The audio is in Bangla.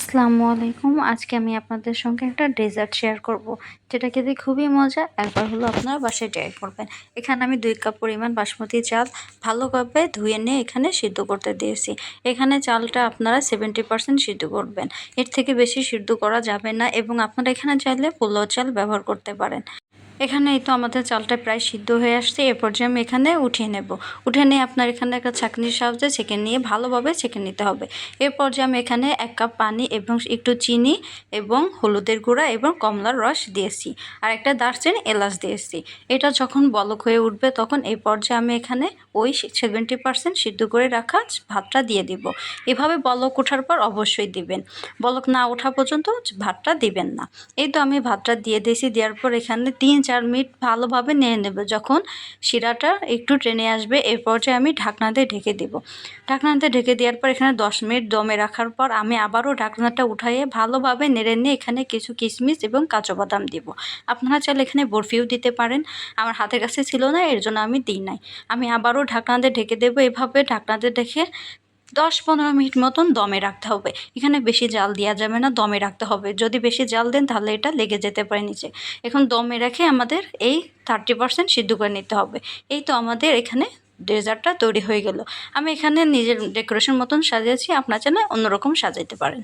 আসসালামু আলাইকুম। আজকে আমি আপনাদের সঙ্গে একটা ডেজার্ট শেয়ার করব, যেটা খেতে খুবই মজা। একবার হলো আপনারা বাসায় ট্রাই করবেন। এখানে আমি 2 কাপ পরিমাণ বাসমতি চাল ভালোভাবে ধুয়ে নিয়ে এখানে সিদ্ধ করতে দিয়েছি। এখানে চালটা আপনারা 70% সিদ্ধ করবেন, এর থেকে বেশি সিদ্ধ করা যাবে না। এবং আপনারা এখানে চাইলে পোলাও চাল ব্যবহার করতে পারেন। এখানে এই তো আমাদের চালটা প্রায় সিদ্ধ হয়ে আসছে। এ পর্যায়ে আমি এখানে উঠিয়ে নেব। উঠিয়ে নিয়ে আপনার এখানে একটা ছাঁকনির সাহায্যে ছেঁকে নিয়ে ভালোভাবে ছেঁকে নিতে হবে। এর পর্যায়ে আমি এখানে 1 কাপ পানি এবং একটু চিনি এবং হলুদের গুঁড়া এবং কমলার রস দিয়েছি, আর একটা দারচিনি এলাচ দিয়েছি। এটা যখন বলক হয়ে উঠবে তখন এই পর্যায়ে আমি এখানে ওই 70% সিদ্ধ করে রাখা ভাতটা দিয়ে দিব। এভাবে বলক ওঠার পর অবশ্যই দিবেন, বলক না ওঠা পর্যন্ত ভাতটা দিবেন না। এই তো আমি ভাতটা দিয়ে দিয়েছি। দেওয়ার পর এখানে 3-4 মিনিট ভালোভাবে নেড়ে নেব। যখন শিরাটা একটু টেনে আসবে এই পর্যায়ে আমি ঢাকনা দিয়ে ঢেকে দেব। ঢাকনা দিয়ে ঢেকে দেওয়ার পর এখানে 10 মিনিট দমে রাখার পর আমি আবারও ঢাকনাটা উঠাইয়ে ভালোভাবে নেড়ে নিয়ে এখানে কিছু কিশমিশ এবং কাজু বাদাম দিব। আপনারা চাইলে এখানে বরফিও দিতে পারেন, আমার হাতের কাছে ছিল না এর জন্য আমি দিই নাই। আমি আবারও ঢাকনা দিয়ে ঢেকে দেবো। এভাবে ঢাকনা দিয়ে ঢেকে 10-15 মিনিট মতন দমে রাখতে হবে। এখানে বেশি জাল দেওয়া যাবে না, দমে রাখতে হবে। যদি বেশি জাল দেন তাহলে এটা লেগে যেতে পারে নিচে। এখন দমে রেখে আমাদের এই 30% সিদ্ধ করে নিতে হবে। এই তো আমাদের এখানে ডেজার্টটা তৈরি হয়ে গেল। আমি এখানে নিজের ডেকোরেশন মতন সাজিয়েছি, আপনার চাইলে অন্যরকম সাজাইতে পারেন।